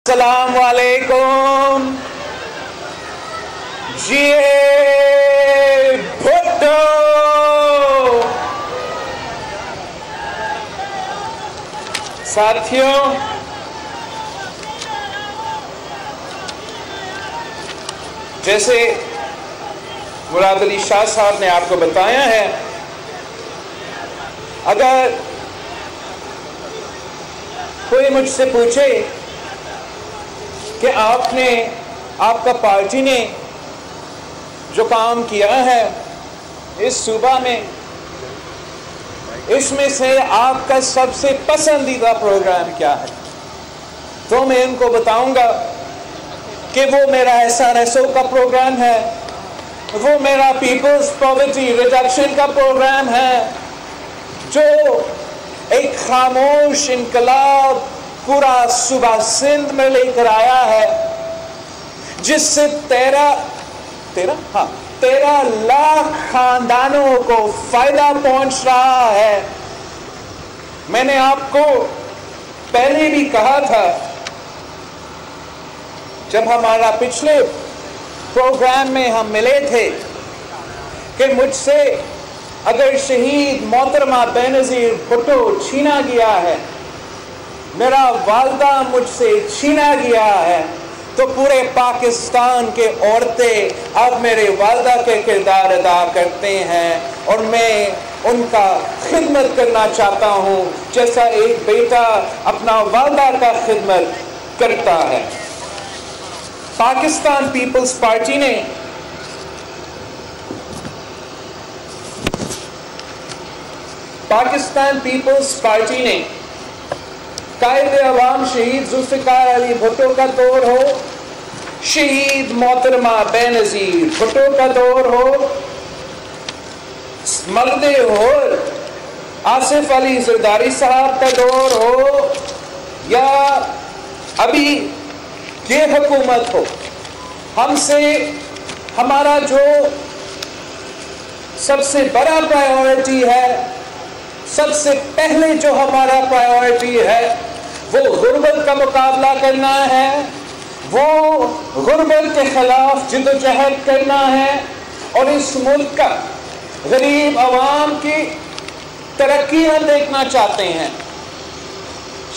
السلام علیکم جی بھٹو ساتھیوں، جیسے مراد علی شاہ صاحب نے آپ کو بتایا ہے، اگر کوئی مجھ سے پوچھے کہ آپ کا پارٹی نے جو کام کیا ہے اس صوبہ میں، اس میں سے آپ کا سب سے پسندیدہ پروگرام کیا ہے، تو میں ان کو بتاؤں گا کہ وہ میرا SRSO کا پروگرام ہے، وہ میرا پیپلز پاورٹی ریڈکشن کا پروگرام ہے، جو ایک خاموش انقلاب پورا صوبہ سندھ میں لے کر آیا ہے، جس سے 13 لاکھ خاندانوں کو فائدہ پہنچ رہا ہے۔ میں نے آپ کو پہلے بھی کہا تھا، جب ہمارا پچھلے پروگرام میں ہم ملے تھے، کہ مجھ سے اگر شہید محترمہ بینظیر بھٹو چھینا گیا ہے، میرا والدہ مجھ سے چھینا گیا ہے، تو پورے پاکستان کے عورتیں اب میرے والدہ کے کردار ادا کرتے ہیں، اور میں ان کا خدمت کرنا چاہتا ہوں جیسا ایک بیٹا اپنا والدہ کا خدمت کرتا ہے۔ پاکستان پیپلز پارٹی نے قائد عوام شہید ذوالفقار علی بھٹو کا دور ہو، شہید محترمہ بینظیر بھٹو کا دور ہو، مرد ہور آصف علی زرداری صاحب کا دور ہو، یا ابھی یہ حکومت ہو، ہم سے ہمارا جو سب سے بڑا پرائیورٹی ہے، سب سے پہلے جو ہمارا پرائیورٹی ہے، وہ غربت کا مقابلہ کرنا ہے، وہ غربت کے خلاف جدوجہد کرنا ہے، اور اس ملک کا غریب عوام کی ترقی ہم دیکھنا چاہتے ہیں۔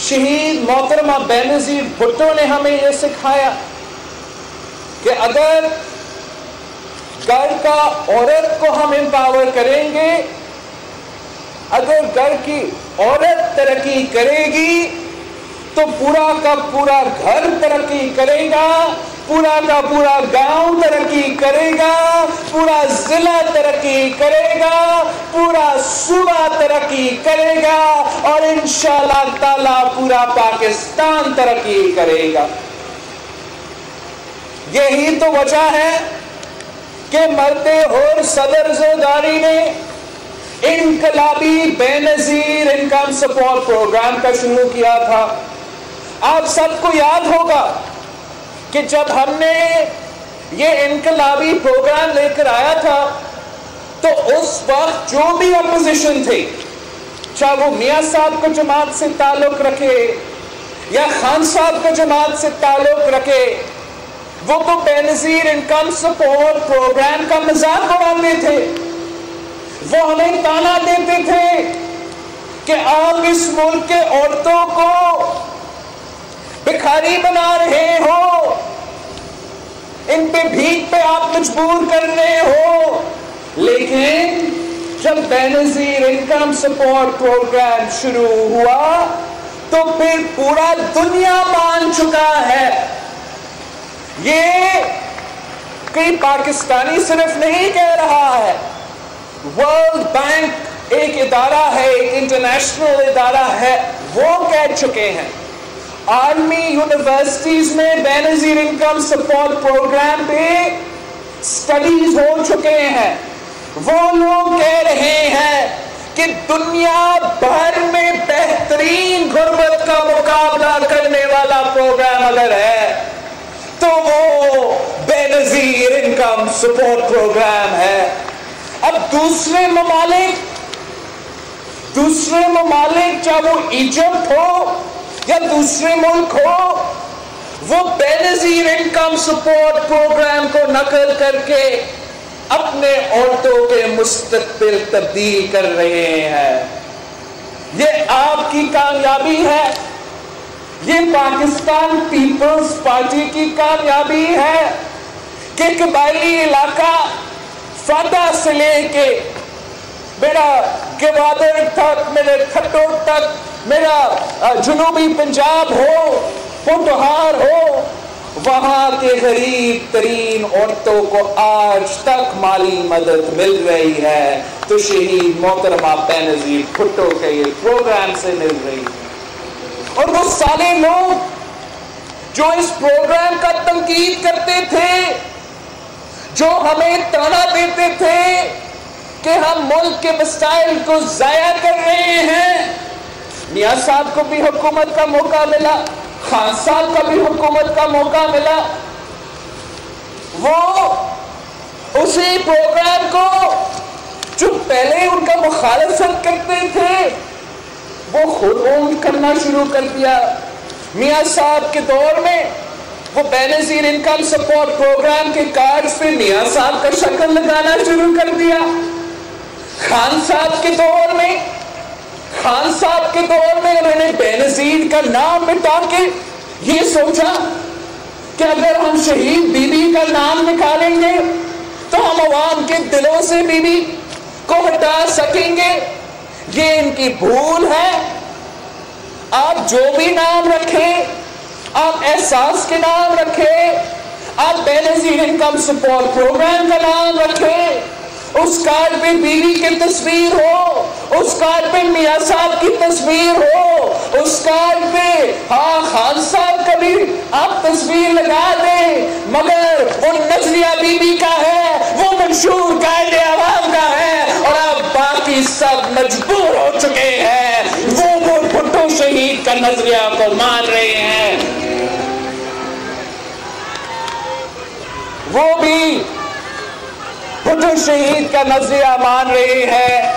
شہید محترمہ بینظیر بھٹو نے ہمیں یہ سکھایا کہ اگر گھر کا عورت کو ہم امپاور کریں گے، اگر گھر کی عورت ترقی کرے گی تو پورا کا پورا گھر ترقی کرے گا، پورا کا پورا گاؤں ترقی کرے گا، پورا ضلع ترقی کرے گا، پورا صوبہ ترقی کرے گا، اور انشاءاللہ تعالی پورا پاکستان ترقی کرے گا۔ یہی تو وجہ ہے کہ مرد ہور صدر زرداری نے انقلابی بینظیر انکم سپورٹ پروگرام کا شروع کیا تھا۔ آپ سب کو یاد ہوگا کہ جب ہم نے یہ انقلابی پروگرام لے کر آیا تھا، تو اس وقت جو بھی اپوزیشن تھے، چاہے وہ میاں صاحب کو جماعت سے تعلق رکھے یا خان صاحب کو جماعت سے تعلق رکھے، وہ تو بینظیر انکم سپورٹ پروگرام کا مذاق اڑاتے تھے۔ وہ ہمیں تانا دیتے تھے کہ آپ اس ملک کے عورتوں کو بھکاری بنا رہے ہو، ان پہ بھیک پہ آپ مجبور کر رہے ہو۔ لیکن جب بینظیر انکم سپورٹ پروگرام شروع ہوا تو پھر پورا دنیا مان چکا ہے۔ یہ کوئی پاکستانی صرف نہیں کہہ رہا ہے، ورلڈ بینک ایک ادارہ ہے، ایک انٹرنیشنل ادارہ ہے، وہ کہہ چکے ہیں۔ آرمی یونیورسٹیز میں بینظیر انکم سپورٹ پروگرام پہ سٹڈیز ہو چکے ہیں، وہ لوگ کہہ رہے ہیں کہ دنیا بھر میں بہترین غربت کا مقابلہ کرنے والا پروگرام اگر ہے تو وہ بینظیر انکم سپورٹ پروگرام ہے۔ اب دوسرے ممالک چاہے وہ ایجپٹ ہو یا دوسرے ملک ہو، بینظیر انکم سپورٹ پروگرام کو نقل کر کے اپنے عورتوں کے مستقبل تبدیل کر رہے ہیں. یہ آپ کی کامیابی ہے, یہ پاکستان پیپلز پارٹی کی کامیابی ہے کہ قبائلی علاقہ فاٹا سے لے کے میرا گوادر تک, میرے کھٹو تک, میرا جنوبی پنجاب ہو, پوٹہار ہو, وہاں کے غریب ترین عورتوں کو آج تک مالی مدد مل رہی ہے تو شہید محترمہ بینظیر بھٹو کے یہ پروگرام سے مل رہی ہے. اور وہ سارے لوگ جو اس پروگرام کا تنقید کرتے تھے, جو ہمیں تانا دیتے تھے کہ ہم ملک کے مسائل کو ضائع کر رہے ہیں, میاں صاحب کو بھی حکومت کا موقع ملا, خان صاحب کا بھی حکومت کا موقع ملا. وہ اسی پروگرام کو جو پہلے ان کا مخالفت کرتے تھے وہ خود اون کرنا شروع کر دیا. میاں صاحب کے دور میں وہ بینظیر انکم سپورٹ پروگرام کے کارڈز پہ میاں صاحب کا شکل لگانا شروع کر دیا. خان صاحب کے دور میں انہوں نے بینظیر کا نام مٹا کے یہ سوچا کہ اگر ہم شہید بی بی کا نام نکالیں گے تو ہم عوام کے دلوں سے بی بی کو ہٹا سکیں گے. یہ ان کی بھول ہے. آپ جو بھی نام رکھیں, آپ احساس کے نام رکھیں, آپ بینظیر انکم سپورٹ پروگرام کا نام رکھیں, اس کارڈ پہ بیوی کی تصویر ہو, اس کارڈ پہ میاں صاحب کی تصویر ہو, اس کارڈ پہ خان صاحب کا بھی آپ تصویر لگا دیں, مگر وہ نظریہ بیوی کا ہے, وہ منشور قائد عوام کا ہے, اور آپ باقی سب مجبور ہو چکے ہیں وہ بھٹو شہید کا نظریہ کو مان رہے ہیں. وہ بھی بھٹو شہید کا نظریہ مان رہے ہیں,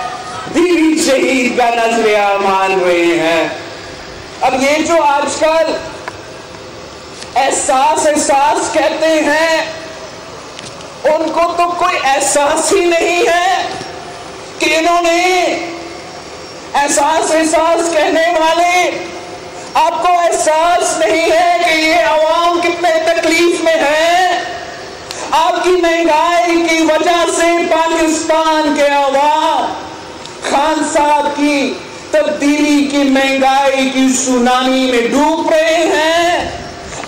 بیوی شہید کا نظریہ مان رہے ہیں. اب یہ جو آج کل احساس کہتے ہیں, ان کو تو کوئی احساس ہی نہیں ہے کہ انہوں نے احساس کہنے والے, آپ کو احساس نہیں ہے کہ یہ عوام کتنے تکلیف میں ہیں. آپ کی مہنگائی کی وجہ سے پاکستان کے عوام خان صاحب کی تبدیلی کی مہنگائی کی سونامی میں ڈوب رہے ہیں.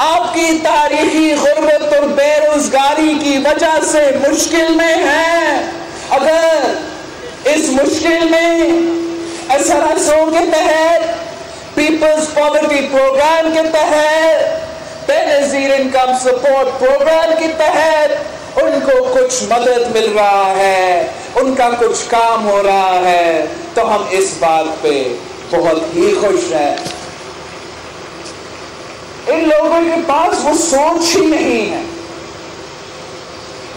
آپ کی تاریخی غربت اور بے روزگاری کی وجہ سے مشکل میں ہیں. اگر اس مشکل میں SRSO کے تحت, پیپلز پاورٹی پروگرام کے تحت, بینظیر انکم سپورٹ پروگرام کے تحت ان کو کچھ مدد مل رہا ہے, ان کا کچھ کام ہو رہا ہے, تو ہم اس بات پہ بہت ہی خوش ہیں. ان لوگوں کے پاس وہ سوچ ہی نہیں ہے,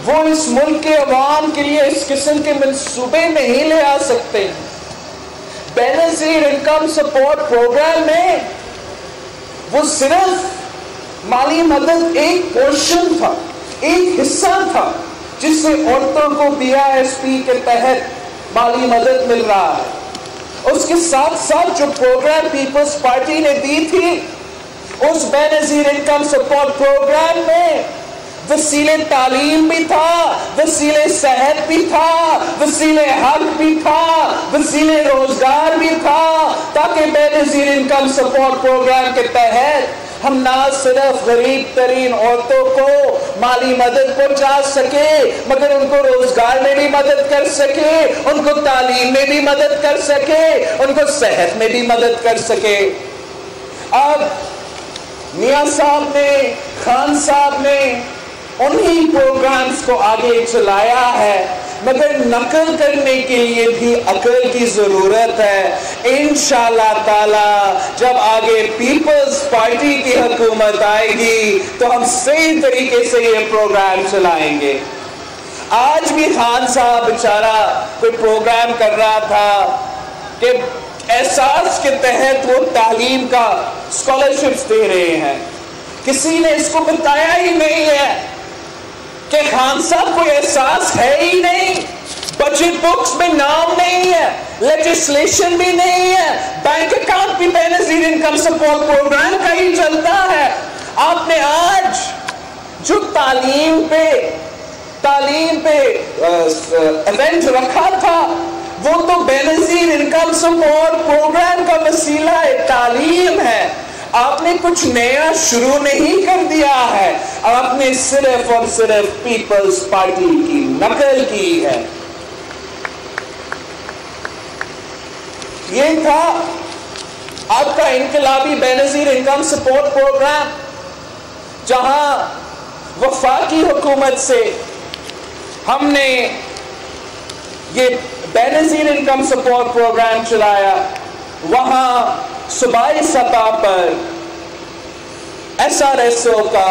وہ اس ملک کے عوام کے لیے اس قسم کے منصوبے نہیں لے آ سکتے. بینظیر انکم سپورٹ پروگرام میں وہ صرف مالی مدد ایک پورشن تھا, ایک حصہ تھا جس سے عورتوں کو BISP کے تحت مالی مدد مل رہا ہے. اس کے ساتھ ساتھ جو پروگرام پیپلز پارٹی نے دی تھی, اس بینظیر انکم سپورٹ پروگرام میں وسیلے تعلیم بھی تھا, وسیلے صحت بھی تھا, وسیلے حق بھی تھا, وسیلے روزگار بھی تھا, تاکہ بینظیر انکم سپورٹ پروگرام کے تحت ہم نہ صرف غریب ترین عورتوں کو مالی مدد پہنچا سکے, مگر ان کو روزگار میں بھی مدد کر سکے, ان کو تعلیم میں بھی مدد کر سکے, ان کو صحت میں بھی مدد کر سکے. اب میاں صاحب نے, خان صاحب نے انہی پروگرامز کو آگے چلایا ہے, مگر نقل کرنے کے لیے بھی عقل کی ضرورت ہے. انشاءاللہ تعالی جب آگے پیپلز پارٹی کی حکومت آئے گی تو ہم صحیح طریقے سے یہ پروگرام چلائیں گے. آج بھی خان صاحب بیچارہ کوئی پروگرام کر رہا تھا کہ احساس کے تحت وہ تعلیم کا اسکالرشپس دے رہے ہیں, کسی نے اس کو بتایا ہی نہیں ہے کہ خان صاحب کوئی احساس ہے ہی نہیں، بجٹ بکس میں نام نہیں ہے، لیجسلیشن بھی نہیں ہے، بینک اکاؤنٹ بھی بے نظیر انکم سپورٹ پروگرام کا ہی چلتا ہے۔ آپ نے آج جو تعلیم پہ ایونٹ رکھا تھا وہ تو بے نظیر انکم سپورٹ پروگرام کا وسیلہ تعلیم ہے۔ آپ نے کچھ نیا شروع نہیں کر دیا ہے، آپ نے صرف اور صرف پیپلز پارٹی کی نقل کی ہے۔ یہ تھا آپ کا انقلابی بے نظیر انکم سپورٹ پروگرام، جہاں وفاقی حکومت سے ہم نے یہ بے نظیر انکم سپورٹ پروگرام چلایا، وہاں صوبائی سطح پر SRSO کا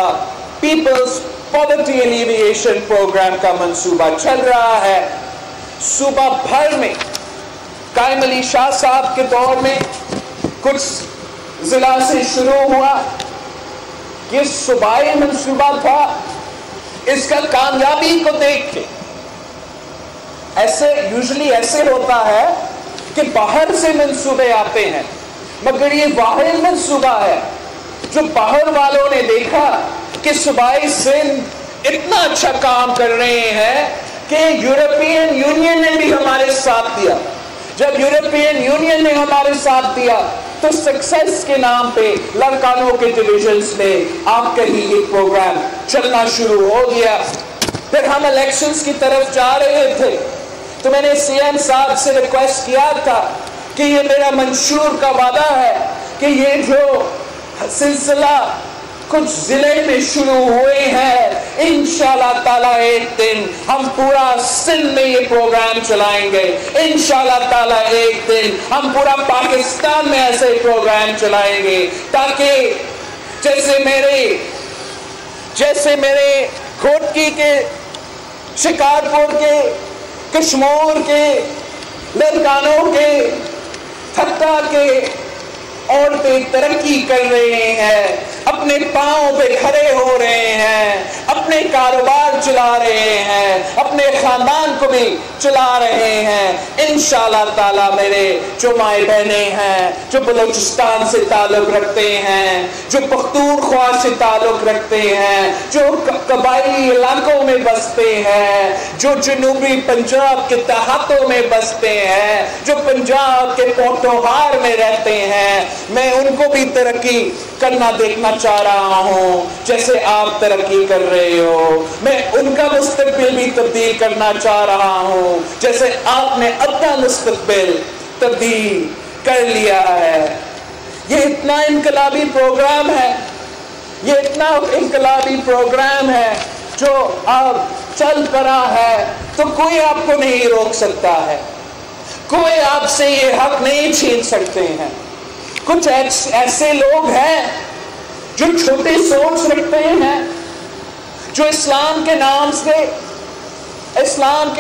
پیپلز پاورٹی ایلیویشن پروگرام کا منصوبہ چل رہا ہے۔ صوبہ بھر میں قائم علی شاہ صاحب کے دور میں کچھ ضلع سے شروع ہوا، یہ صوبائی منصوبہ تھا۔ اس کا کامیابی کو دیکھ کے ایسے ہوتا ہے کہ باہر سے منصوبے آتے ہیں، مگر یہ واحد منصوبہ ہے جو باہر والوں نے دیکھا کہ صوبائی سندھ اتنا اچھا کام کر رہے ہیں کہ یورپین یونین نے بھی ہمارے ساتھ دیا۔ جب یورپین یونین نے ہمارے ساتھ دیا تو سکسیس کے نام پہ لڑکانوں کے ڈویژنز میں آپ کا ہی یہ پروگرام چلنا شروع ہو گیا۔ پھر ہم الیکشنز کی طرف جا رہے تھے تو میں نے CM صاحب سے ریکویسٹ کیا تھا کہ یہ میرا منشور کا وعدہ ہے کہ یہ جو سلسلہ کچھ ضلع میں شروع ہوئے ہیں، انشاءاللہ تعالیٰ ایک دن ہم پورا سندھ میں یہ پروگرام چلائیں گے، انشاءاللہ تعالیٰ ایک دن ہم پورا پاکستان میں ایسے پروگرام چلائیں گے، تاکہ جیسے میرے کھوٹکی کے، شکارپور کے، کشمور کے، لڑکانوں کے، تھکا کے عورتیں ترقی کر رہے ہیں، اپنے پاؤں پہ کھڑے ہو رہے ہیں، اپنے کاروبار چلا رہے ہیں، اپنے خاندان کو بھی چلا رہے ہیں۔ انشاءاللہ تعالیٰ میرے جو مائیں بہنیں ہیں، جو بلوچستان سے تعلق رکھتے ہیں، جو پختونخوا سے تعلق رکھتے ہیں، جو قبائلی علاقوں میں بستے ہیں، جو جنوبی پنجاب کے دیہاتوں میں بستے ہیں، جو پنجاب کے پوٹوہار میں رہتے ہیں، میں ان کو بھی ترقی کرنا دیکھنا چاہ رہا ہوں جیسے آپ ترقی کر رہے ہو۔ میں ان کا مستقبل بھی تبدیل کرنا چاہ رہا ہوں جیسے آپ نے اپنا مستقبل تبدیل کر لیا ہے۔ یہ اتنا انقلابی پروگرام ہے، یہ اتنا انقلابی پروگرام ہے جو اب چل پڑا ہے تو کوئی آپ کو نہیں روک سکتا ہے، کوئی آپ سے یہ حق نہیں چھین سکتے ہیں۔ کچھ ایسے لوگ ہیں جو چھوٹی سوچ رکھتے ہیں، جو اسلام کے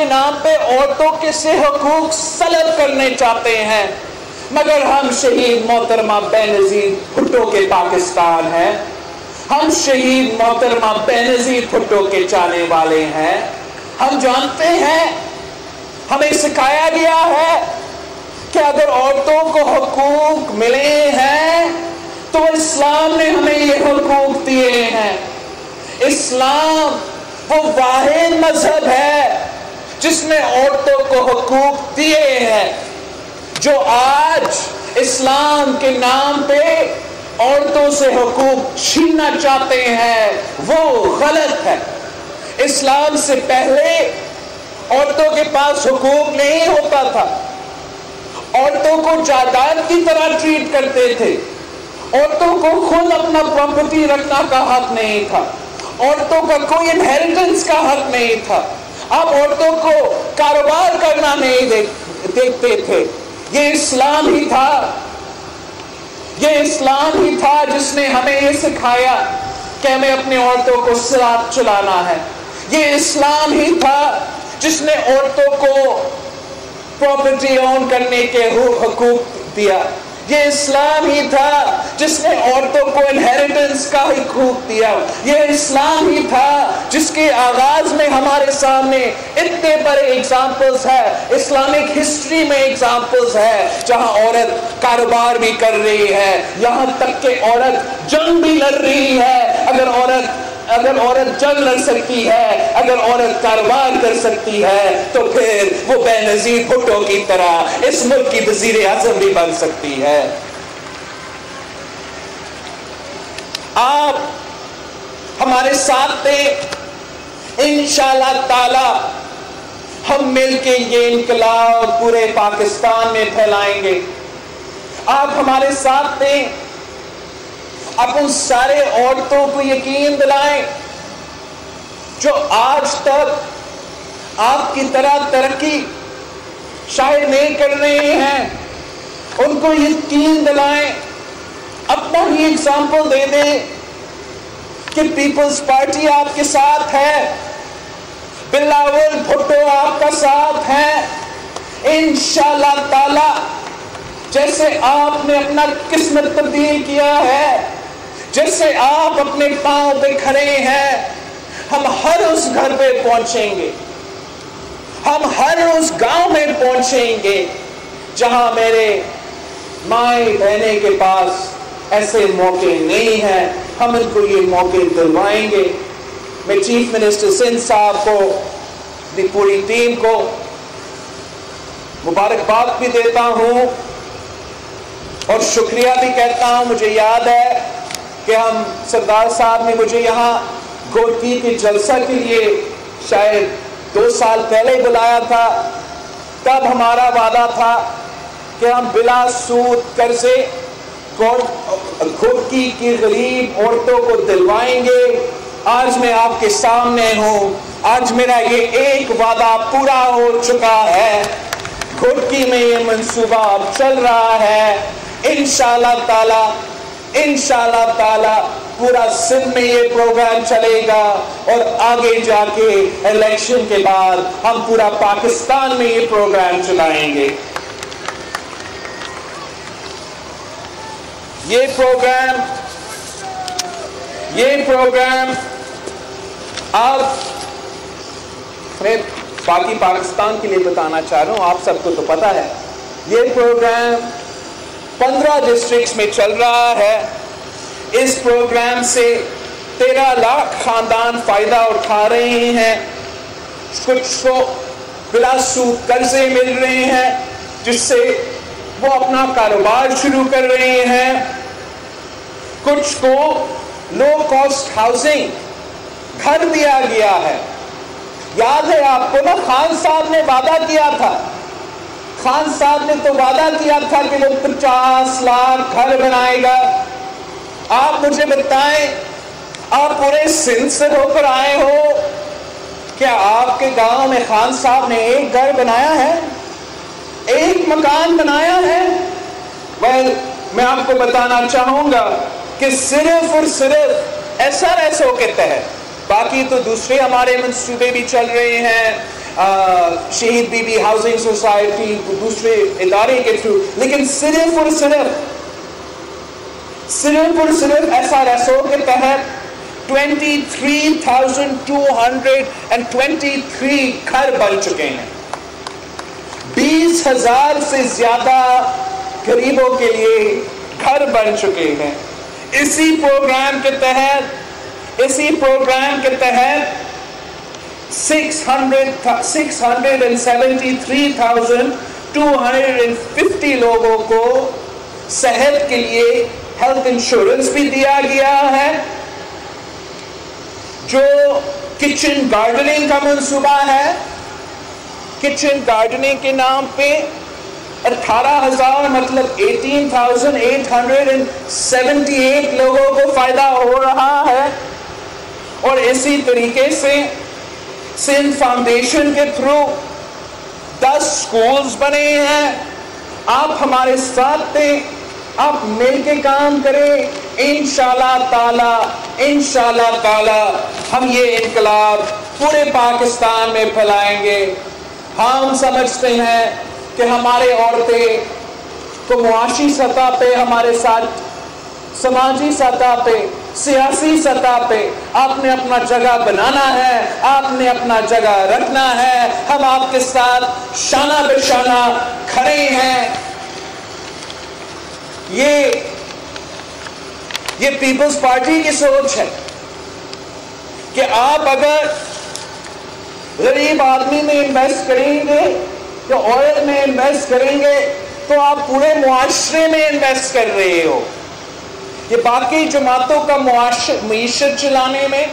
نام پہ عورتوں کے سے حقوق سلب کرنے چاہتے ہیں، مگر ہم شہید محترمہ بے نظیر بھٹو کے پاکستان ہیں، ہم شہید محترمہ بے نظیر بھٹو کے چاہنے والے ہیں۔ ہم جانتے ہیں، ہمیں سکھایا گیا ہے کہ اگر عورتوں کو حقوق ملے ہیں تو اسلام نے ہمیں یہ حقوق دیے ہیں۔ اسلام وہ واحد مذہب ہے جس نے عورتوں کو حقوق دیے ہیں۔ جو آج اسلام کے نام پہ عورتوں سے حقوق چھیننا چاہتے ہیں وہ غلط ہے۔ اسلام سے پہلے عورتوں کے پاس حقوق نہیں ہوتا تھا، عورتوں کو جائیداد کی طرح ٹریٹ کرتے تھے، عورتوں کو خود اپنا پراپرٹی رکھنا کا حق نہیں تھا، عورتوں کا کوئی انہیریٹنس کا حق نہیں تھا، آپ عورتوں کو کاروبار کرنا نہیں دیکھتے تھے۔ یہ اسلام ہی تھا، یہ اسلام ہی تھا جس نے ہمیں یہ سکھایا کہ ہمیں اپنی عورتوں کو صراط چلانا ہے۔ یہ اسلام ہی تھا جس نے عورتوں کو پراپرٹی اون کرنے کے حقوق دیا۔ یہ اسلام ہی تھا جس نے عورتوں کو انہیریٹنس کا حقوق دیا. یہ اسلام ہی تھا جس کے آغاز میں ہمارے سامنے اتنے بڑے ایگزامپلز ہے, اسلامک ہسٹری میں ایگزامپلز ہے جہاں عورت کاروبار بھی کر رہی ہے, یہاں تک کہ عورت جنگ بھی لڑ رہی ہے. اگر عورت جنگ لڑ سکتی ہے, اگر عورت کاروبار کر سکتی ہے, تو پھر وہ بے نظیر بھٹو کی طرح اس ملک کی وزیر اعظم بھی بن سکتی ہے. آپ ہمارے ساتھ تھے, انشاءاللہ تعالی ہم مل کے یہ انقلاب پورے پاکستان میں پھیلائیں گے. آپ ہمارے ساتھ تھے, آپ ان سارے عورتوں کو یقین دلائیں جو آج تک آپ کی طرح ترقی شاید نہیں کر رہے ہیں, ان کو یقین دلائیں, اپنا ہی ایگزامپل دے دیں کہ پیپلز پارٹی آپ کے ساتھ ہے, بلاول بھٹو آپ کا ساتھ ہے. انشاءاللہ تعالی جیسے آپ نے اپنا قسمت تبدیل کیا ہے, جیسے آپ اپنے پاؤں پہ کھڑے ہیں, ہم ہر اس گھر پہ پہنچیں گے, ہم ہر اس گاؤں میں پہنچیں گے جہاں میرے مائیں بہنیں کے پاس ایسے موقع نہیں ہیں. ہم ان کو یہ موقع دلوائیں گے. میں چیف منسٹر سندھ صاحب کو, اپنی پوری ٹیم کو مبارکباد بھی دیتا ہوں اور شکریہ بھی کہتا ہوں. مجھے یاد ہے کہ ہم سردار صاحب نے مجھے یہاں گودکی کے جلسہ کے لیے شاید 2 سال پہلے بلایا تھا. تب ہمارا وعدہ تھا کہ ہم بلا سود قرضے گودکی کی غریب عورتوں کو دلوائیں گے. آج میں آپ کے سامنے ہوں, آج میرا یہ ایک وعدہ پورا ہو چکا ہے. گودکی میں یہ منصوبہ اب چل رہا ہے. انشاءاللہ تعالی پورا سندھ میں یہ پروگرام چلے گا اور آگے جا کے الیکشن کے بعد ہم پورا پاکستان میں یہ پروگرام چلائیں گے. یہ پروگرام آپ, میں باقی پاکستان کے لیے بتانا چاہ رہا ہوں, آپ سب کو تو پتا ہے, یہ پروگرام 15 ڈسٹرکٹس میں چل رہا ہے. اس پروگرام سے 13 لاکھ خاندان فائدہ اٹھا رہے ہیں. کچھ کو بلا سود قرضے مل رہے ہیں جس سے وہ اپنا کاروبار شروع کر رہے ہیں. کچھ کو لو کاسٹ ہاؤسنگ گھر دیا گیا ہے. یاد ہے آپ کو نا, خان صاحب نے وعدہ کیا تھا, خان صاحب نے تو وعدہ کیا تھا کہ وہ 50 لاکھ گھر بنائے گا. آپ مجھے بتائیں, آپ پورے سندھ سے ہو کر آئے ہو, کیا آپ کے گاؤں میں خان صاحب نے ایک گھر بنایا ہے, ایک مکان بنایا ہے؟ میں آپ کو بتانا چاہوں گا کہ صرف اور صرف SRSO کے تحت, باقی تو دوسرے ہمارے منصوبے بھی چل رہے ہیں, شہید بی بی ہاؤسنگ سوسائٹی, دوسرے ادارے کے تھرو, لیکن صرف اور صرف SRSO کے تحت 23,223 گھر بن چکے ہیں. 20,000 سے زیادہ غریبوں کے لیے گھر بن چکے ہیں. اسی پروگرام کے تحت 673,250 لوگوں کو صحت کے لیے ہیلتھ انشورنس بھی دیا گیا ہے. جو کچن گارڈننگ کا منصوبہ ہے, کچن گارڈننگ کے نام پہ 18,000 مطلب 18,878 لوگوں کو فائدہ ہو رہا ہے. اور اسی طریقے سے سندھ فاؤنڈیشن کے تھرو 10 سکولز بنے ہیں. آپ ہمارے ساتھ تھے, آپ مل کے کام کریں. انشاءاللہ تعالی ہم یہ انقلاب پورے پاکستان میں پھیلائیں گے. ہم سمجھتے ہیں کہ ہمارے عورتیں کو معاشی سطح پہ ہمارے ساتھ، سماجی سطح پہ، سیاسی سطح پہ آپ نے اپنا جگہ بنانا ہے، آپ نے اپنا جگہ رکھنا ہے. ہم آپ کے ساتھ شانہ بہ شانہ کھڑے ہیں. یہ پیپلز پارٹی کی سوچ ہے کہ آپ اگر غریب آدمی میں انویسٹ کریں گے تو عورت میں انویسٹ کریں گے تو آپ پورے معاشرے میں انویسٹ کر رہے ہو. یہ باقی جماعتوں کا معیشت چلانے میں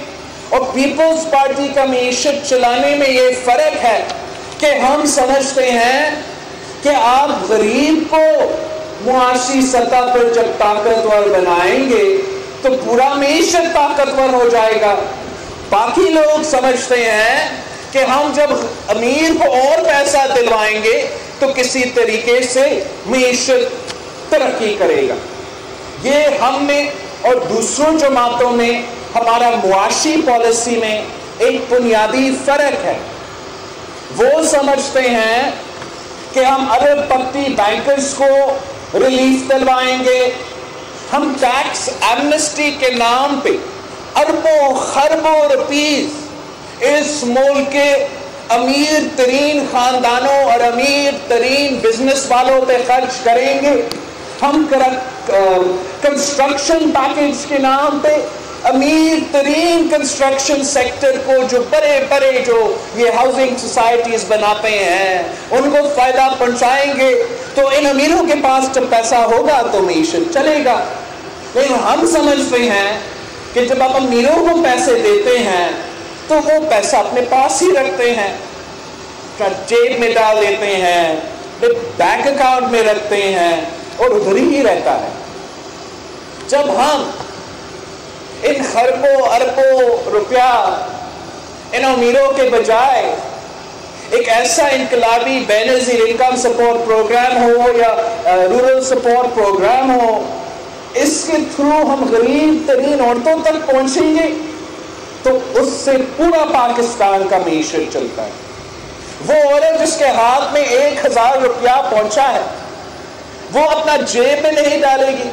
اور پیپلز پارٹی کا معیشت چلانے میں یہ فرق ہے کہ ہم سمجھتے ہیں کہ آپ غریب کو معاشی سطح پر جب طاقتور بنائیں گے تو پورا معیشت طاقتور ہو جائے گا. باقی لوگ سمجھتے ہیں کہ ہم جب امیر کو اور پیسہ دلوائیں گے تو کسی طریقے سے معیشت ترقی کرے گا. یہ ہم میں اور دوسروں جماعتوں میں ہمارا معاشی پالیسی میں ایک بنیادی فرق ہے. وہ سمجھتے ہیں کہ ہم ارب پتی بینکرز کو ریلیف دلوائیں گے، ہم ٹیکس ایمنسٹی کے نام پہ اربوں خربوں روپیز اس ملک کے امیر ترین خاندانوں اور امیر ترین بزنس والوں پہ خرچ کریں گے. ہم کنسٹرکشن پیکج کے نام پہ امیر ترین کنسٹرکشن سیکٹر کو، جو بڑے بڑے جو یہ ہاؤسنگ سوسائٹیز بناتے ہیں، ان کو فائدہ پہنچائیں گے. تو ان امیروں کے پاس جب پیسہ ہوگا تو معیشت چلے گا. لیکن ہم سمجھتے ہیں کہ جب آپ امیروں کو پیسے دیتے ہیں تو وہ پیسہ اپنے پاس ہی رکھتے ہیں، جیب میں ڈال دیتے ہیں، بینک اکاؤنٹ میں رکھتے ہیں اور ادھر ہی رہتا ہے. جب ہم ان خربوں اربوں روپیہ ان امیروں کے بجائے ایک ایسا انقلابی بے نظیر انکم سپورٹ پروگرام ہو یا رورل سپورٹ پروگرام ہو، اس کے تھرو ہم غریب ترین عورتوں تک پہنچیں گے تو اس سے پورا پاکستان کا معیشت چلتا ہے. وہ عورت جس کے ہاتھ میں 1000 روپیہ پہنچا ہے وہ اپنا جیب میں نہیں ڈالے گی،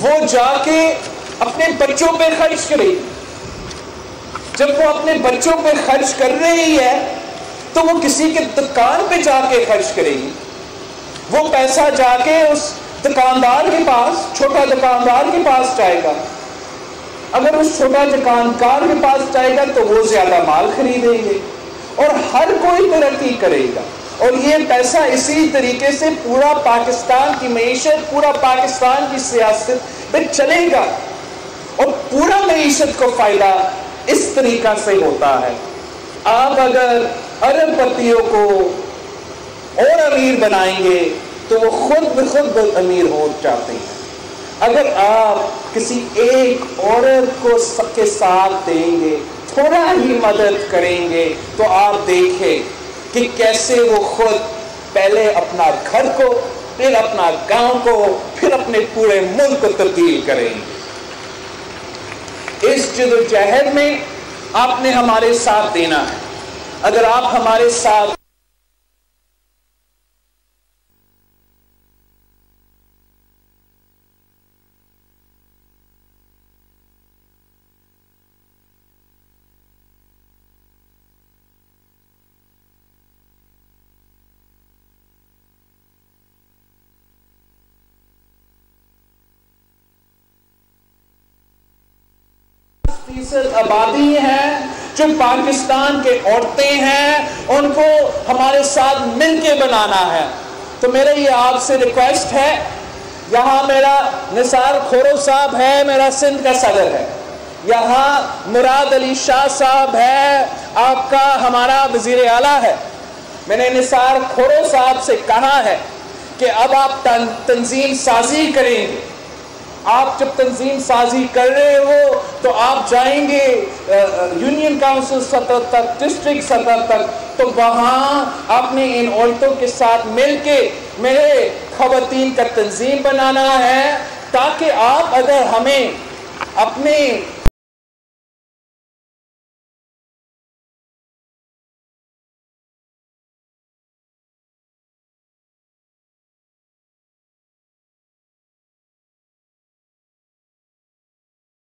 وہ جا کے اپنے بچوں پہ خرچ کرے گی. جب وہ اپنے بچوں پہ خرچ کر رہی ہے تو وہ کسی کے دکان پہ جا کے خرچ کرے گی. وہ پیسہ جا کے اس دکاندار کے پاس، چھوٹا دکاندار کے پاس جائے گا. اگر اس چھوٹا دکاندار کے پاس جائے گا تو وہ زیادہ مال خریدیں گے اور ہر کوئی ترقی کرے گا. اور یہ پیسہ اسی طریقے سے پورا پاکستان کی معیشت، پورا پاکستان کی سیاست پہ چلے گا اور پورا معیشت کو فائدہ اس طریقہ سے ہوتا ہے. آپ اگر ارب پتیوں کو اور امیر بنائیں گے تو وہ خود بخود امیر ہو جاتے ہیں. اگر آپ کسی ایک عورت کو سب کے ساتھ دیں گے، تھوڑا ہی مدد کریں گے تو آپ دیکھیں کہ کیسے وہ خود پہلے اپنا گھر کو، پھر اپنا گاؤں کو، پھر اپنے پورے ملک کو تبدیل کریں گے. اس جدوجہد میں آپ نے ہمارے ساتھ دینا ہے. اگر آپ ہمارے ساتھ آبادی ہیں، جو پاکستان کے عورتیں ہیں، ان کو ہمارے ساتھ مل کے بنانا ہے. تو میرا یہ آپ سے ریکویسٹ ہے، یہاں میرا نثار کھورو صاحب ہے، میرا سندھ کا صدر ہے، یہاں مراد علی شاہ صاحب ہے، آپ کا ہمارا وزیر اعلیٰ ہے. میں نے نثار کھورو صاحب سے کہا ہے کہ اب آپ تنظیم سازی کریں گے. آپ جب تنظیم سازی کر رہے ہو تو آپ جائیں گے یونین کاؤنسل سطح تک، ڈسٹرکٹ سطح تک، تو وہاں آپ نے ان عورتوں کے ساتھ مل کے میرے خواتین کا تنظیم بنانا ہے، تاکہ آپ اگر ہمیں اپنے